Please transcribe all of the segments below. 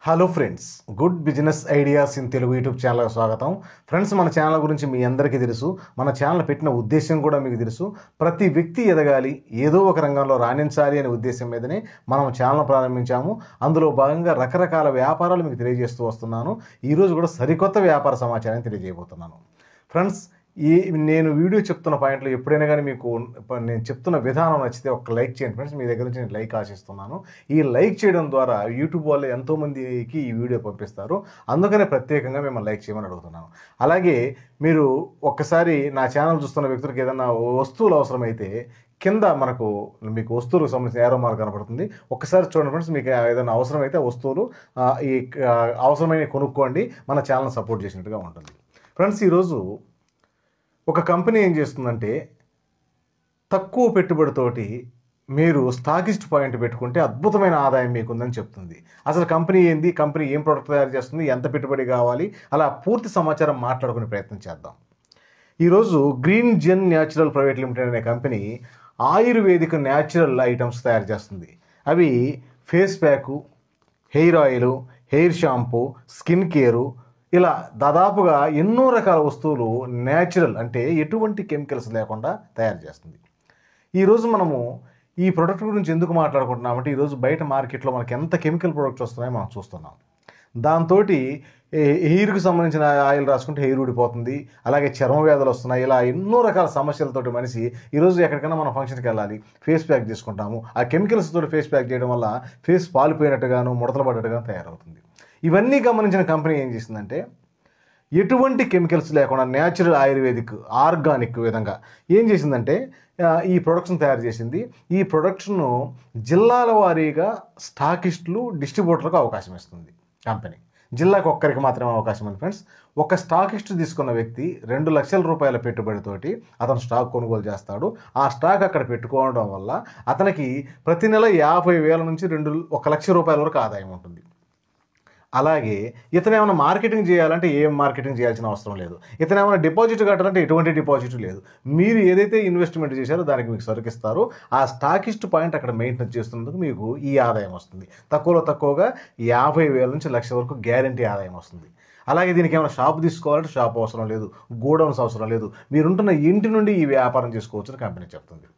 Hello friends, good business ideas in Telugu YouTube ఛానల్కి స్వాగతం. Friends, మన ఛానల్ గురించి మీ అందరికీ తెలుసు. మన ఛానల్ పెట్టిన ఉద్దేశం కూడా మీకు తెలుసు. ప్రతి వ్యక్తి ఎదగాలి, ఏదో ఒక రంగంలో రాణించాలి అనే ఉద్దేశం మీదనే మనం ఛానల్ ప్రారంభించాము. అందులో భాగంగా రకరకాల వ్యాపారాలు మీకు తెలియజేస్తూ వస్తున్నాను. ఈరోజు కూడా సరికొత్త వ్యాపార సమాచారాన్ని తెలియజేయబోతున్నాను. ఫ్రెండ్స్, నేను వీడియో చెప్తున్న పాయింట్లో ఎప్పుడైనా కానీ మీకు నేను చెప్తున్న విధానం నచ్చితే ఒక లైక్ చేయండి ఫ్రెండ్స్. మీ దగ్గర నుంచి నేను లైక్ ఆశిస్తున్నాను. ఈ లైక్ చేయడం ద్వారా యూట్యూబ్ వాళ్ళు ఎంతోమందికి ఈ వీడియో పంపిస్తారు. అందుకనే ప్రత్యేకంగా మిమ్మల్ని లైక్ చేయమని అడుగుతున్నాను. అలాగే మీరు ఒక్కసారి నా ఛానల్ చూస్తున్న వ్యక్తులకు ఏదైనా వస్తువులు అవసరమైతే కింద మీకు వస్తువులకు సంబంధించిన ఏరో మార్క్ కనపడుతుంది. ఒక్కసారి చూడండి ఫ్రెండ్స్. మీకు ఏదైనా అవసరమైతే వస్తువులు ఈ అవసరమైన కొనుక్కోండి. మన ఛానల్ సపోర్ట్ చేసినట్టుగా ఉంటుంది. ఫ్రెండ్స్, ఈరోజు ఒక కంపెనీ ఏం చేస్తుందంటే తక్కువ పెట్టుబడితోటి మీరు స్టాకిస్ట్ పాయింట్ పెట్టుకుంటే అద్భుతమైన ఆదాయం మీకుందని చెప్తుంది. అసలు కంపెనీ ఏంది, కంపెనీ ఏం ప్రోడక్ట్ తయారు చేస్తుంది, ఎంత పెట్టుబడి కావాలి, అలా పూర్తి సమాచారం మాట్లాడుకునే ప్రయత్నం చేద్దాం. ఈరోజు గ్రీన్ జెన్ న్యాచురల్ ప్రైవేట్ లిమిటెడ్ అనే కంపెనీ ఆయుర్వేదిక్ న్యాచురల్ ఐటమ్స్ తయారు చేస్తుంది. అవి face pack, hair oil, hair shampoo, skin care, ఇలా దాదాపుగా ఎన్నో రకాల వస్తువులు న్యాచురల్ అంటే ఎటువంటి కెమికల్స్ లేకుండా తయారు చేస్తుంది. ఈరోజు మనము ఈ ప్రోడక్ట్ గురించి ఎందుకు మాట్లాడుకుంటున్నామంటే ఈరోజు బయట మార్కెట్లో మనకి ఎంత కెమికల్ ప్రోడక్ట్స్ వస్తున్నాయో మనం చూస్తున్నాం. దాంతో హెయిర్కి సంబంధించిన ఆయిల్ రాసుకుంటే హెయిర్ ఊడిపోతుంది, అలాగే చర్మ వ్యాధులు వస్తున్నాయి. ఇలా ఎన్నో రకాల సమస్యలతోటి మనిషి ఈరోజు ఎక్కడికైనా మనం ఫంక్షన్కి వెళ్ళాలి, ఫేస్ ప్యాక్ చేసుకుంటాము. ఆ కెమికల్స్ తోటి ఫేస్ ప్యాక్ చేయడం వల్ల ఫేస్ పాలిపోయినట్టుగాను ముడతలు పడ్డట్టుగాను తయారవుతుంది. ఇవన్నీ గమనించిన కంపెనీ ఏం చేసిందంటే ఎటువంటి కెమికల్స్ లేకుండా న్యాచురల్ ఆయుర్వేదిక్ ఆర్గానిక్ విధంగా ఏం చేసిందంటే ఈ ప్రొడక్ట్స్ను తయారు చేసింది. ఈ ప్రొడక్ట్స్ను జిల్లాల వారీగా స్టాకిస్టులు, డిస్ట్రిబ్యూటర్లకు అవకాశం ఇస్తుంది కంపెనీ. జిల్లాకు ఒక్కరికి మాత్రమే అవకాశం ఉంది ఫ్రెండ్స్. ఒక స్టాకిస్ట్ తీసుకున్న వ్యక్తి 2 లక్షల రూపాయల పెట్టుబడితోటి అతను స్టాక్ కొనుగోలు చేస్తాడు. ఆ స్టాక్ అక్కడ పెట్టుకోవడం వల్ల అతనికి ప్రతి నెల 50,000 నుంచి 1 లక్ష రూపాయల వరకు ఆదాయం ఉంటుంది. అలాగే ఇతను ఏమైనా మార్కెటింగ్ చేయాలంటే ఏం మార్కెటింగ్ చేయాల్సిన అవసరం లేదు. ఇతను ఏమైనా డిపాజిట్ కట్టాలంటే ఎటువంటి డిపాజిట్ లేదు. మీరు ఏదైతే ఇన్వెస్ట్మెంట్ చేశారో దానికి మీకు సరుకిస్తారు. ఆ స్టాకిస్ట్ పాయింట్ అక్కడ మెయింటైన్ చేస్తున్నందుకు మీకు ఈ ఆదాయం వస్తుంది. తక్కువగా 50,000 నుంచి 1 లక్ష వరకు గ్యారంటీ ఆదాయం వస్తుంది. అలాగే దీనికి ఏమైనా షాప్ తీసుకోవాలంటే షాప్ అవసరం లేదు, గోడౌన్స్ అవసరం లేదు. మీరుంటున్న ఇంటి నుండి ఈ వ్యాపారం చేసుకోవచ్చు అని కంపెనీ చెప్తుంది.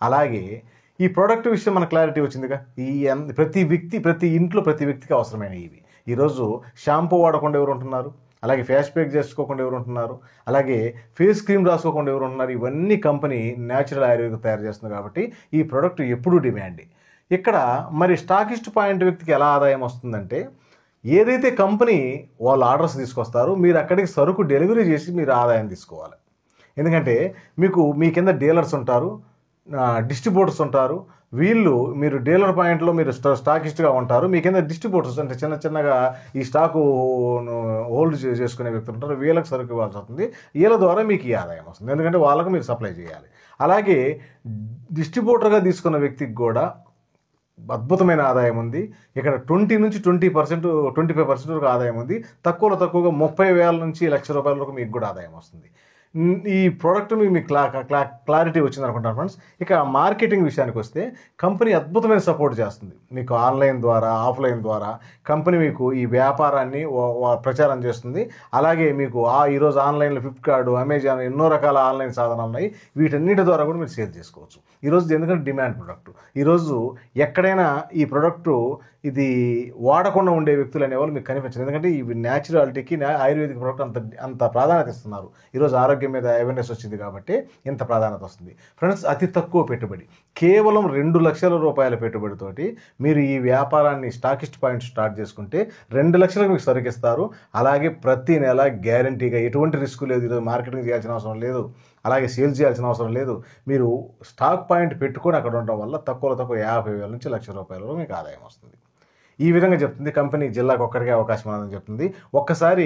అలాగే ఈ ప్రోడక్ట్ విషయం మన క్లారిటీ వచ్చిందిగా. ప్రతి ఇంట్లో ప్రతి వ్యక్తికి అవసరమైన ఇవి. ఈరోజు షాంపూ వాడకుండా ఎవరు ఉంటున్నారు, అలాగే ఫేస్ ప్యాక్ చేసుకోకుండా ఎవరు ఉంటున్నారు, అలాగే ఫేస్ క్రీమ్ రాసుకోకుండా ఎవరు ఉంటున్నారు. ఇవన్నీ కంపెనీ న్యాచురల్ ఆయుర్వేదిక్ తయారు చేస్తుంది కాబట్టి ఈ ప్రోడక్ట్ ఎప్పుడూ డిమాండ్. ఇక్కడ మరి స్టాకిస్ట్ పాయింట్ వ్యక్తికి ఎలా ఆదాయం వస్తుందంటే ఏదైతే కంపెనీ వాళ్ళు ఆర్డర్స్ తీసుకొస్తారో మీరు అక్కడికి సరుకు డెలివరీ చేసి మీరు ఆదాయం తీసుకోవాలి. ఎందుకంటే మీ కింద డీలర్స్ ఉంటారు, డిస్ట్రిబ్యూటర్స్ ఉంటారు. మీరు డీలర్ పాయింట్లో మీరు స్టాకిస్ట్గా ఉంటారు. మీ కింద డిస్ట్రిబ్యూటర్స్ అంటే చిన్నగా ఈ స్టాకు హోల్డ్ చేసుకునే వ్యక్తులు ఉంటారు. వీళ్ళకి సరుకు ఇవ్వాల్సి వస్తుంది. వీళ్ళ ద్వారా మీకు ఈ ఆదాయం వస్తుంది. ఎందుకంటే వాళ్ళకు మీరు సప్లై చేయాలి. అలాగే డిస్ట్రిబ్యూటర్గా తీసుకున్న వ్యక్తికి కూడా అద్భుతమైన ఆదాయం ఉంది. ఇక్కడ 20 నుంచి 25% వరకు ఆదాయం ఉంది. తక్కువగా 30,000 నుంచి 1 లక్ష రూపాయల వరకు మీకు కూడా ఆదాయం వస్తుంది. ఈ ప్రోడక్ట్ మీకు క్లారిటీ వచ్చింది అనుకుంటాను ఫ్రెండ్స్. ఇక మార్కెటింగ్ విషయానికి వస్తే కంపెనీ అద్భుతమైన సపోర్ట్ చేస్తుంది. మీకు ఆన్లైన్ ద్వారా, ఆఫ్లైన్ ద్వారా కంపెనీ మీకు ఈ వ్యాపారాన్ని ప్రచారం చేస్తుంది. అలాగే మీకు ఈరోజు ఆన్లైన్లో ఫ్లిప్కార్ట్, అమెజాన్ ఎన్నో రకాల ఆన్లైన్ సాధనాలు ఉన్నాయి. వీటన్నిటి ద్వారా కూడా మీరు సేల్ చేసుకోవచ్చు. ఈరోజు ఎందుకంటే డిమాండ్ ప్రోడక్ట్. ఈరోజు ఎక్కడైనా ఈ ప్రోడక్టు ఇది వాడకుండా ఉండే వ్యక్తులు అనేవాళ్ళు మీకు కనిపించరు. ఎందుకంటే ఇవి న్యాచురాలిటీకి ఆయుర్వేదిక్ ప్రోడక్ట్ అంత ప్రాధాన్యత ఇస్తున్నారు. ఈరోజు ఆరోగ్యం మీద అవేర్నెస్ వచ్చింది కాబట్టి ఇంత ప్రాధాన్యత వస్తుంది. ఫ్రెండ్స్, అతి తక్కువ పెట్టుబడి, కేవలం 2 లక్షల రూపాయల పెట్టుబడితోటి మీరు ఈ వ్యాపారాన్ని స్టాకిస్ట్ పాయింట్ స్టార్ట్ చేసుకుంటే 2 లక్షలకు మీకు సరుకిస్తారు. అలాగే ప్రతి నెల గ్యారంటీగా ఎటువంటి రిస్క్ లేదు. ఈరోజు మార్కెటింగ్ చేయాల్సిన అవసరం లేదు, అలాగే సేల్స్ చేయాల్సిన అవసరం లేదు. మీరు స్టాక్ పాయింట్ పెట్టుకొని అక్కడ ఉండడం వల్ల తక్కువ 50,000 నుంచి 1 లక్ష రూపాయల మీకు ఆదాయం వస్తుంది. ఈ విధంగా చెప్తుంది కంపెనీ. జిల్లాకు ఒక్కడికే అవకాశం ఉందని చెప్తుంది. ఒక్కసారి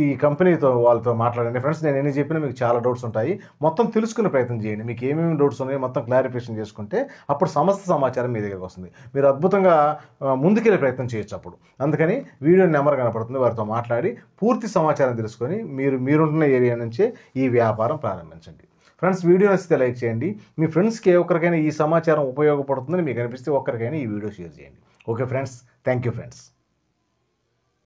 ఈ కంపెనీతో వాళ్ళతో మాట్లాడండి ఫ్రెండ్స్. నేను ఎన్ని చెప్పినా మీకు చాలా డౌట్స్ ఉంటాయి. మొత్తం తెలుసుకునే ప్రయత్నం చేయండి. మీకు ఏమేమి డౌట్స్ ఉన్నాయో మొత్తం క్లారిఫికేషన్ చేసుకుంటే అప్పుడు సమస్త సమాచారం మీ దగ్గరికి వస్తుంది. మీరు అద్భుతంగా ముందుకెళ్ళే ప్రయత్నం చేయొచ్చు అప్పుడు. అందుకని వీడియో నెంబర్ కనపడుతుంది, వారితో మాట్లాడి పూర్తి సమాచారం తెలుసుకొని మీరుంటున్న ఏరియా నుంచే ఈ వ్యాపారం ప్రారంభించండి. ఫ్రెండ్స్, వీడియో నచ్చితే లైక్ చేయండి. మీ ఫ్రెండ్స్కి ఒక్కరికైనా ఈ సమాచారం ఉపయోగపడుతుందని మీకు అనిపిస్తే ఒక్కరికైనా ఈ వీడియో షేర్ చేయండి. Okay friends, thank you friends.